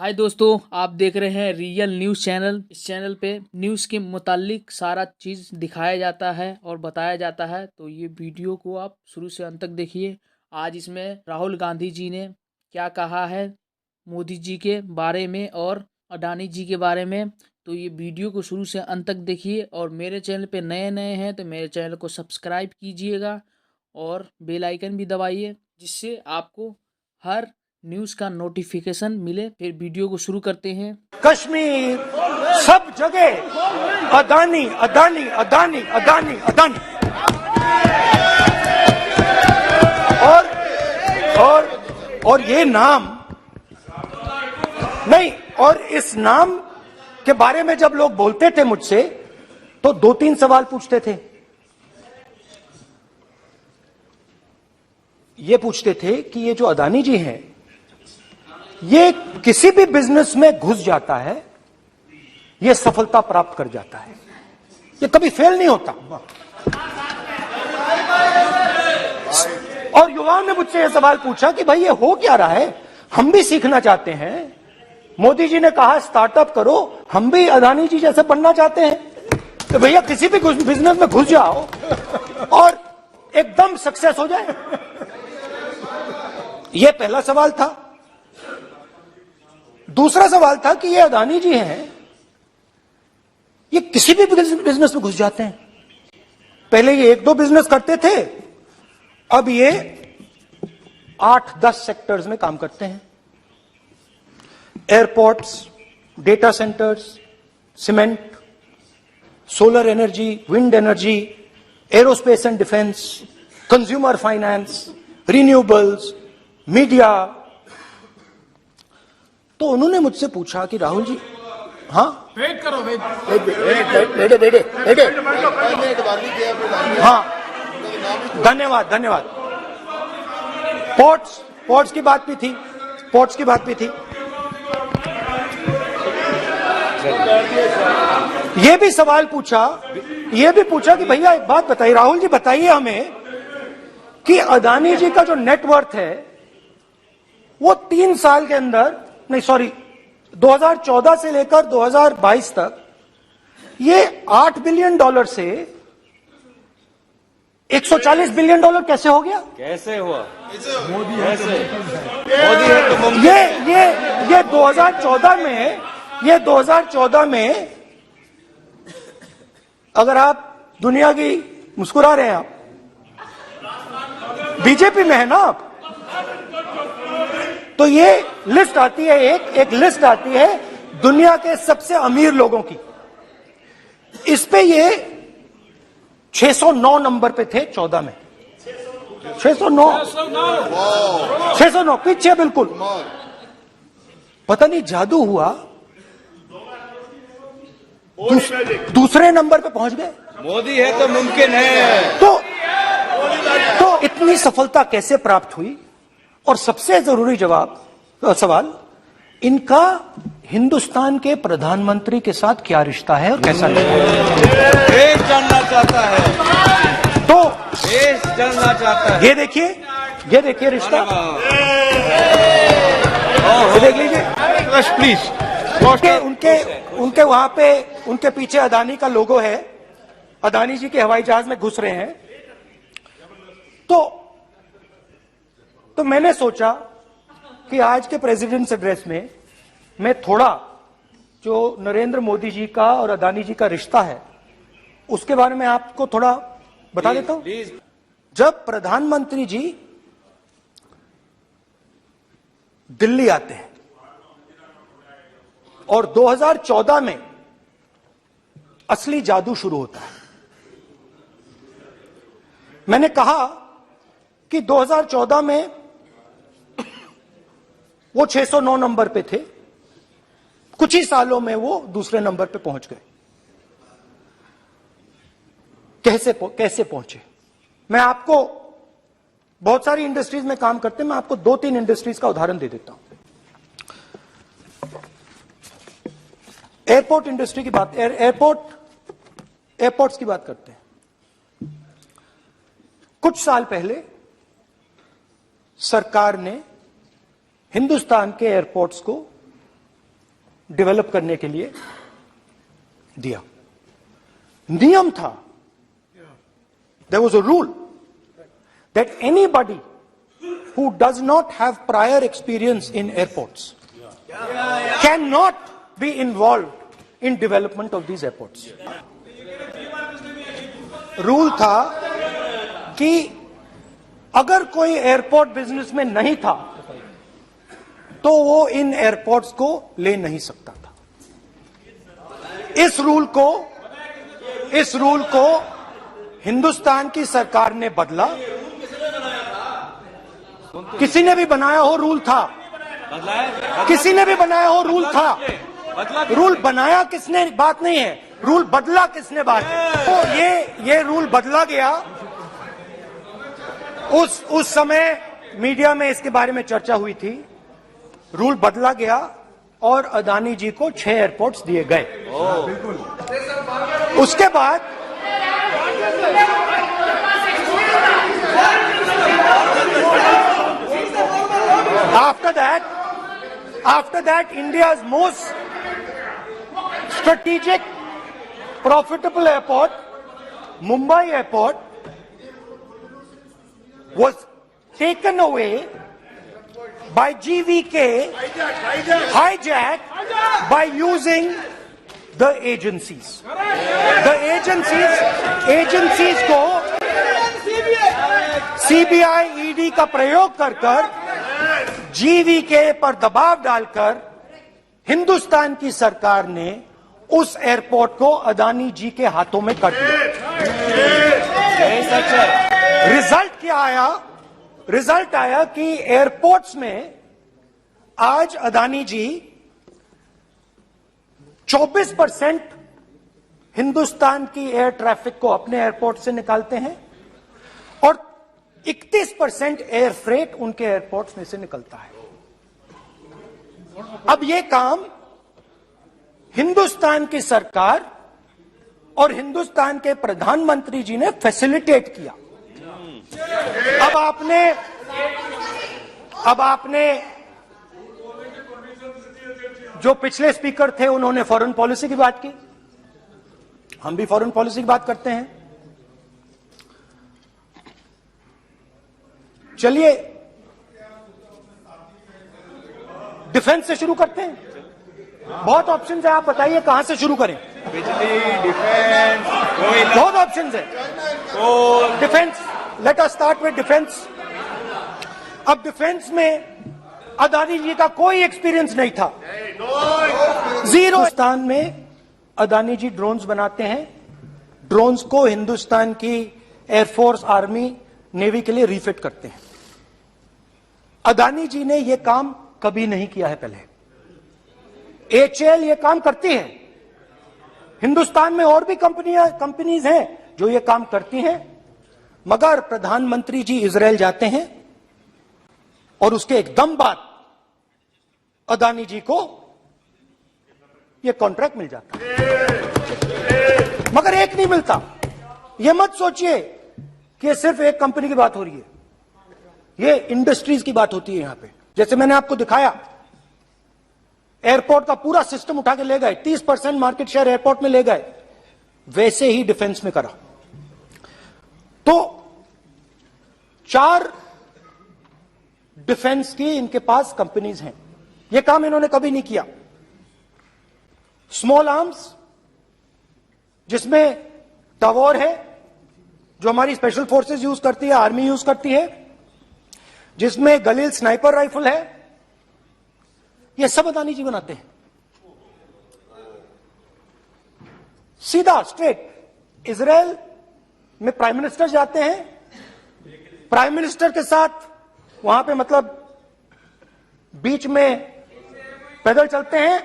हाय दोस्तों, आप देख रहे हैं रियल न्यूज़ चैनल। इस चैनल पे न्यूज़ के मुतालिक सारा चीज़ दिखाया जाता है और बताया जाता है, तो ये वीडियो को आप शुरू से अंत तक देखिए। आज इसमें राहुल गांधी जी ने क्या कहा है मोदी जी के बारे में और अडानी जी के बारे में, तो ये वीडियो को शुरू से अंत तक देखिए। और मेरे चैनल पे नए नए हैं तो मेरे चैनल को सब्सक्राइब कीजिएगा और बेल आइकन भी दबाइए, जिससे आपको हर न्यूज़ का नोटिफिकेशन मिले। फिर वीडियो को शुरू करते हैं। कश्मीर सब जगह अदानी अदानी अदानी अदानी अदानी और ये नाम नहीं, और इस नाम के बारे में जब लोग बोलते थे मुझसे तो 2-3 सवाल पूछते थे। ये पूछते थे कि ये जो अदानी जी हैं, ये किसी भी बिजनेस में घुस जाता है, ये सफलता प्राप्त कर जाता है, ये कभी फेल नहीं होता। और युवाओं ने मुझसे यह सवाल पूछा कि भाई ये हो क्या रहा है, हम भी सीखना चाहते हैं। मोदी जी ने कहा स्टार्टअप करो, हम भी अदानी जी जैसे बनना चाहते हैं। तो भैया किसी भी बिजनेस में घुस जाओ और एकदम सक्सेस हो जाए। यह पहला सवाल था। दूसरा सवाल था कि ये अदानी जी हैं, ये किसी भी बिजनेस में घुस जाते हैं। पहले ये 1-2 बिजनेस करते थे, अब ये 8-10 सेक्टर्स में काम करते हैं। Airports, data centres, cement, solar energy, wind energy, aerospace and defence, consumer finance, renewables, media. तो उन्होंने मुझसे पूछा कि राहुल जी, हाँ वेट करो, बेटे हाँ, धन्यवाद। पोर्ट्स की बात भी थी। ये भी सवाल पूछा, कि भैया एक बात बताइए, राहुल जी बताइए हमें कि अदानी जी का जो नेटवर्थ है वो 3 साल के अंदर, नहीं सॉरी 2014 से लेकर 2022 तक ये $8 बिलियन से $140 बिलियन कैसे हो गया? कैसे हुआ? मोदी है तो ये 2014 में अगर आप दुनिया की मुस्कुरा रहे हैं, आप बीजेपी में है ना आप, तो ये लिस्ट आती है, एक लिस्ट आती है दुनिया के सबसे अमीर लोगों की। इस पे ये 609 नंबर पे थे 14 में। 609 पीछे बिल्कुल। पता नहीं जादू हुआ, दूसरे नंबर पे पहुंच गए। मोदी है तो मुमकिन है। तो इतनी सफलता कैसे प्राप्त हुई? और सबसे जरूरी सवाल, इनका हिंदुस्तान के प्रधानमंत्री के साथ क्या रिश्ता है और कैसा रिश्ता है? देश जानना चाहता है, तो देश जानना चाहता है। ये देखिए रिश्ता, ये देख लीजिए प्लीज। उनके वहां पे उनके पीछे अदानी का लोगो है, अदानी जी के हवाई जहाज में घुस रहे हैं। तो मैंने सोचा कि आज के प्रेसिडेंट्स एड्रेस में मैं थोड़ा जो नरेंद्र मोदी जी का और अदानी जी का रिश्ता है उसके बारे में आपको थोड़ा बता देता हूं। जब प्रधानमंत्री जी दिल्ली आते हैं और 2014 में असली जादू शुरू होता है। मैंने कहा कि 2014 में वो 609 नंबर पे थे, कुछ ही सालों में वो दूसरे नंबर पे पहुंच गए। कैसे पहुंचे? मैं आपको, बहुत सारी इंडस्ट्रीज में काम करते हैं, मैं आपको 2-3 इंडस्ट्रीज का उदाहरण दे देता हूं। एयरपोर्ट इंडस्ट्री की बात, एयरपोर्ट्स की बात करते हैं। कुछ साल पहले सरकार ने हिंदुस्तान के एयरपोर्ट्स को डेवलप करने के लिए दिया। नियम था, there was a rule that anybody who does not have prior experience in airports cannot be involved in development of these airports. Rule था कि अगर कोई एयरपोर्ट बिजनेस में नहीं था तो वो इन एयरपोर्ट्स को ले नहीं सकता था। इस रूल को हिंदुस्तान की सरकार ने बदला। किसी ने भी बनाया हो रूल था, किसी ने भी बनाया हो रूल था। रूल बनाया किसने बात नहीं है, रूल बदला किसने बात है। तो ये रूल बदला गया। उस समय मीडिया में इसके बारे में चर्चा हुई थी। रूल बदला गया और अदानी जी को 6 एयरपोर्ट्स दिए गए। उसके बाद after that India's most strategic profitable airport, Mumbai airport, was taken away by GVK, hijacked by using the agencies. The agencies को CBI, ED का प्रयोग कर GVK पर दबाव डालकर हिंदुस्तान की सरकार ने उस एयरपोर्ट को अदानी जी के हाथों में कर दिया। रिजल्ट क्या आया? रिजल्ट आया कि एयरपोर्ट्स में आज अदानी जी 24% हिंदुस्तान की एयर ट्रैफिक को अपने एयरपोर्ट से निकालते हैं और 31% एयर फ्रेट उनके एयरपोर्ट्स में से निकलता है। अब यह काम हिंदुस्तान की सरकार और हिंदुस्तान के प्रधानमंत्री जी ने फैसिलिटेट किया। अब आपने जो पिछले स्पीकर थे उन्होंने फॉरेन पॉलिसी की बात की, हम भी फॉरेन पॉलिसी की बात करते हैं। चलिए डिफेंस से शुरू करते हैं। बहुत ऑप्शन है, आप बताइए कहां से शुरू करें। बिजली, डिफेंस, बहुत ऑप्शन है। Defence, let us start with defence. अब डिफेंस में अदानी जी का कोई एक्सपीरियंस नहीं था, जीरो। हिंदुस्तान में अदानी जी ड्रोन्स बनाते हैं। ड्रोन्स को हिंदुस्तान की एयरफोर्स, आर्मी, नेवी के लिए रिफिट करते हैं। अदानी जी ने यह काम कभी नहीं किया है पहले। HAL ये काम करती है। हिंदुस्तान में और भी कंपनीज हैं जो ये काम करती हैं, मगर प्रधानमंत्री जी इजराइल जाते हैं और उसके एकदम बाद अदानी जी को ये कॉन्ट्रैक्ट मिल जाता है, मगर एक नहीं मिलता। ये मत सोचिए कि ये सिर्फ एक कंपनी की बात हो रही है, ये इंडस्ट्रीज की बात होती है यहां पे। जैसे मैंने आपको दिखाया, एयरपोर्ट का पूरा सिस्टम उठा के ले गए, 30% मार्केट शेयर एयरपोर्ट में ले गए, वैसे ही डिफेंस में करा। तो 4 डिफेंस की इनके पास कंपनीज हैं। यह काम इन्होंने कभी नहीं किया। स्मॉल आर्म्स, जिसमें टवॉर है जो हमारी स्पेशल फोर्सेस यूज करती है, आर्मी यूज करती है, जिसमें गलील स्नाइपर राइफल है, ये सब अदानी जी बनाते हैं। सीधा स्ट्रेट इजराइल में प्राइम मिनिस्टर जाते हैं, प्राइम मिनिस्टर के साथ वहां पे मतलब बीच में पैदल चलते हैं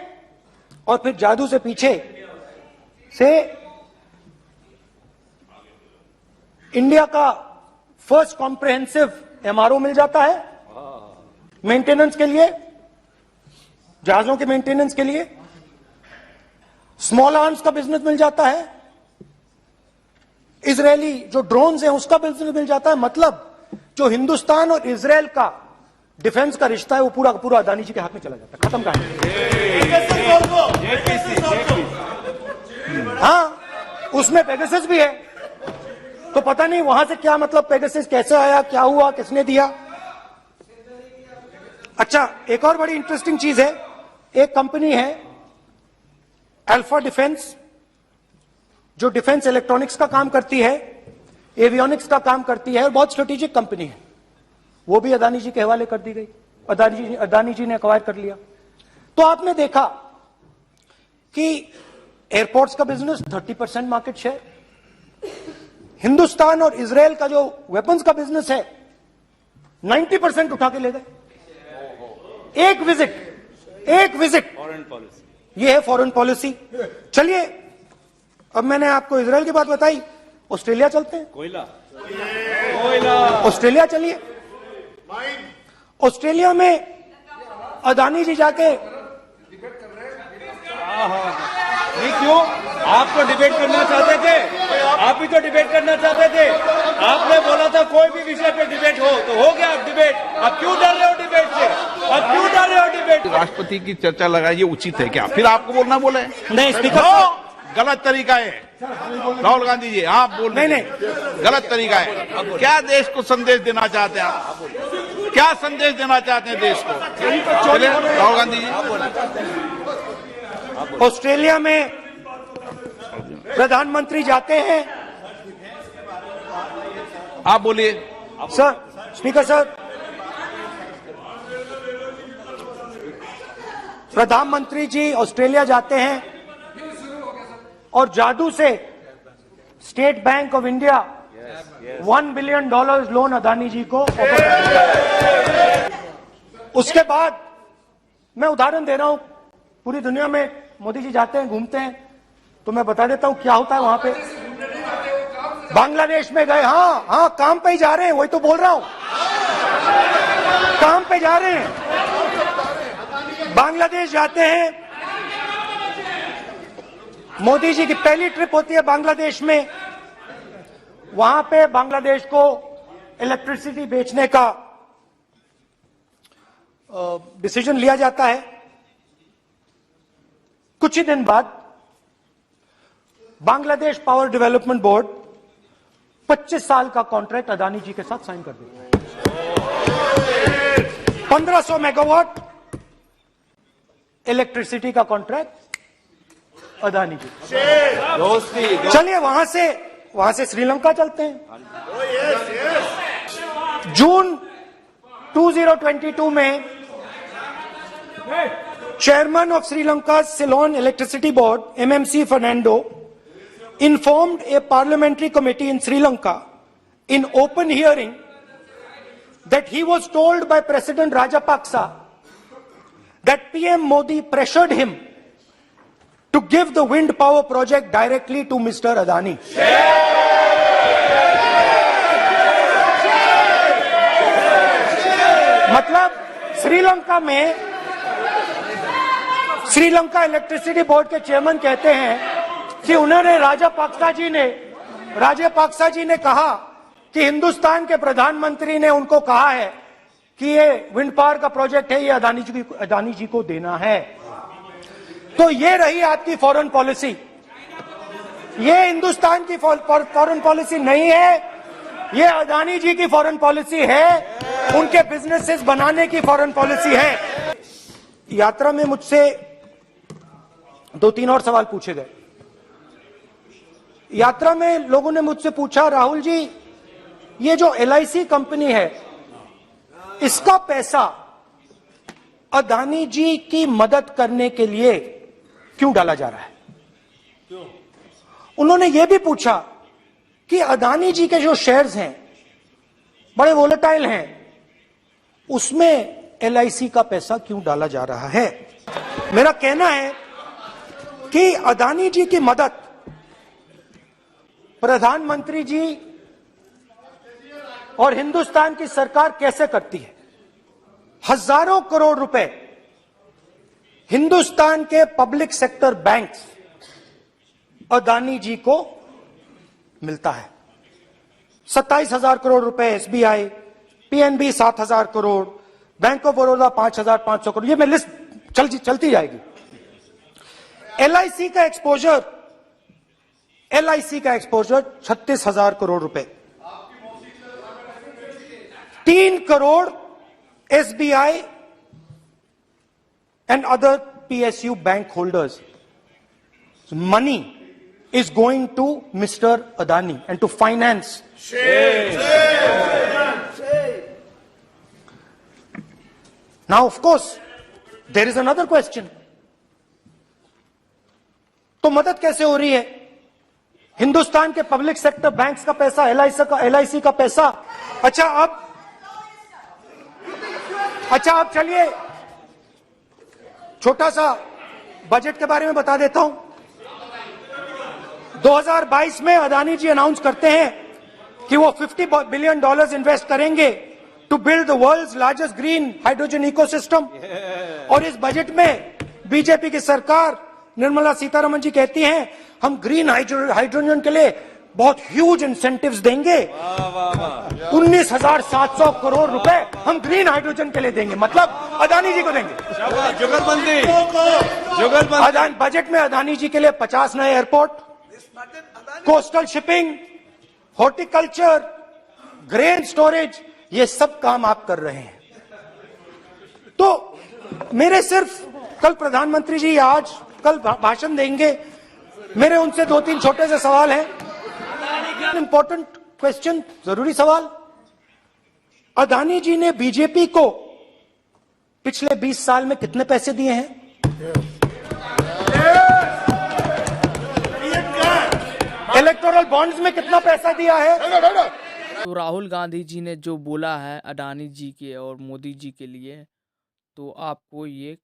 और फिर जादू से पीछे से इंडिया का फर्स्ट कॉम्प्रिहेंसिव MRO मिल जाता है मेंटेनेंस के लिए, जहाजों के मेंटेनेंस के लिए। स्मॉल आर्म्स का बिजनेस मिल जाता है, इजरायली जो ड्रोन्स हैं उसका बिजनेस मिल जाता है। मतलब जो हिंदुस्तान और इजराइल का डिफेंस का रिश्ता है वो पूरा का पूरा अदानी जी के हाथ में चला जाता है। खत्म कहानी। हाँ, उसमें पेगासस भी है। तो पता नहीं वहां से क्या मतलब, पेगासस कैसे आया, क्या हुआ, किसने दिया। अच्छा, एक और बड़ी इंटरेस्टिंग चीज है, एक कंपनी है अल्फा डिफेंस, जो डिफेंस इलेक्ट्रॉनिक्स का काम करती है, एवियोनिक्स का काम करती है, और बहुत स्ट्रेटेजिक कंपनी है। वो भी अदानी जी के हवाले कर दी गई, अदानी जी ने एक्वायर कर लिया। तो आपने देखा कि एयरपोर्ट्स का बिजनेस 30% मार्केट शेयर, हिंदुस्तान और इजराइल का जो वेपन्स का बिजनेस है 90% उठा के ले गए। एक विजिट, फॉरेन पॉलिसी। ये है फॉरेन पॉलिसी। चलिए, अब मैंने आपको इजराइल की बात बताई, ऑस्ट्रेलिया चलते हैं। कोयला ऑस्ट्रेलिया चलिए। ऑस्ट्रेलिया में अदानी जी जाके, नहीं क्यों? आप तो डिबेट करना चाहते थे, आप ही तो डिबेट करना चाहते थे। आपने बोला था कोई भी विषय पे डिबेट हो, तो हो गया अब डिबेट। अब क्यों डर रहे हो डिबेट से? अब क्यों डर रहे हो डिबेट? राष्ट्रपति की चर्चा लगाई, ये उचित है क्या? फिर आपको बोलना बोले नहीं स्पीकर नो, गलत तरीका है। राहुल गांधी जी, आप बोल रहे नहीं, गलत तरीका है। क्या देश को संदेश देना चाहते हैं आप? क्या संदेश देना चाहते हैं देश को? चलिए, राहुल गांधी जी। ऑस्ट्रेलिया में प्रधानमंत्री जाते हैं। आप बोलिए सर, स्पीकर सर, प्रधानमंत्री जी ऑस्ट्रेलिया जाते हैं और जादू से State Bank of India $1 billion loan Adani ji को ऑफर कर देता है। उसके बाद मैं उदाहरण दे रहा हूं, पूरी दुनिया में मोदी जी जाते हैं, घूमते हैं, तो मैं बता देता हूं क्या होता है वहां पे। बांग्लादेश में गए, हाँ काम पे ही जा रहे हैं, वही तो बोल रहा हूं, काम पे जा रहे हैं। बांग्लादेश जाते हैं, मोदी जी की पहली ट्रिप होती है बांग्लादेश में। वहां पे बांग्लादेश को इलेक्ट्रिसिटी बेचने का डिसीजन लिया जाता है। कुछ ही दिन बाद बांग्लादेश पावर डेवलपमेंट बोर्ड 25 साल का कॉन्ट्रैक्ट अदानी जी के साथ साइन कर देता है। 1500 मेगावाट इलेक्ट्रिसिटी का कॉन्ट्रैक्ट अदानी जी। चलिए, वहां से श्रीलंका चलते हैं। जून 2022 में Chairman of Sri Lanka's Ceylon Electricity Board, MMC Fernando, informed a parliamentary committee in Sri Lanka in open hearing that he was told by President Rajapaksa that PM Modi pressured him to give the wind power project directly to Mr. Adani. मतलब Sri Lanka electricity board के chairman कहते हैं कि उन्होंने राजापाक्सा जी ने कहा कि हिंदुस्तान के प्रधानमंत्री ने उनको कहा है कि ये विंड पावर का प्रोजेक्ट है, ये अदानी जी को देना है। तो ये रही आपकी फॉरेन पॉलिसी। ये हिंदुस्तान की फॉरेन पॉलिसी नहीं है, ये अदानी जी की फॉरेन पॉलिसी है, उनके बिजनेसेस बनाने की फॉरेन पॉलिसी है। यात्रा में मुझसे 2-3 और सवाल पूछे गए। यात्रा में लोगों ने मुझसे पूछा, राहुल जी, ये जो LIC कंपनी है, इसका पैसा अदानी जी की मदद करने के लिए क्यों डाला जा रहा है? उन्होंने यह भी पूछा कि अदानी जी के जो शेयर्स हैं बड़े वोलेटाइल हैं, उसमें LIC का पैसा क्यों डाला जा रहा है? मेरा कहना है कि अदानी जी की मदद प्रधानमंत्री जी और हिंदुस्तान की सरकार कैसे करती है। हजारों करोड़ रुपए हिंदुस्तान के public sector banks Adani ji को मिलता है। 27,000 करोड़ रुपए SBI, PNB 7,000 crore, bank of Baroda 5,500 crore, ये मैं लिस्ट चलती जाएगी। एलआईसी का एक्सपोजर 36,000 करोड़ रुपए, 3 crore SBI and other PSU bank holders. Money is going to Mr. Adani and to finance. Now, of course, there is another question. तो मदद कैसे हो रही है? हिंदुस्तान के पब्लिक सेक्टर बैंक्स का पैसा, एलआईसी का पैसा। अच्छा अब चलिए छोटा सा बजट के बारे में बता देता हूं। 2022 में अदानी जी अनाउंस करते हैं कि वो $50 बिलियन इन्वेस्ट करेंगे to build the world's largest green hydrogen ecosystem. और इस बजट में बीजेपी की सरकार निर्मला सीतारमण जी कहती हैं हम ग्रीन हाइड्रोजन के लिए बहुत ह्यूज इंसेंटिव्स देंगे, 19,700 करोड़ रुपए हम ग्रीन हाइड्रोजन के लिए देंगे, मतलब अदानी जी को देंगे। जुगलबंदी बजट में अदानी जी के लिए 50 नए airport, coastal shipping, horticulture, grain storage, ये सब काम आप कर रहे हैं। तो मेरे सिर्फ कल प्रधानमंत्री जी कल भाषण देंगे, मेरे उनसे 2-3 छोटे से सवाल हैं। इंपॉर्टेंट क्वेश्चन, जरूरी सवाल। अदानी जी ने बीजेपी को पिछले 20 साल में कितने पैसे दिए हैं? इलेक्टोरल बॉन्ड्स में कितना पैसा दिया है? तो राहुल गांधी जी ने जो बोला है अडानी जी के और मोदी जी के लिए, तो आपको ये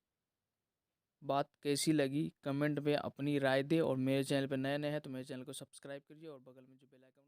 बात कैसी लगी? कमेंट में अपनी राय दे। और मेरे चैनल पर नए हैं तो मेरे चैनल को सब्सक्राइब कीजिए और बगल में जो बेल आइकन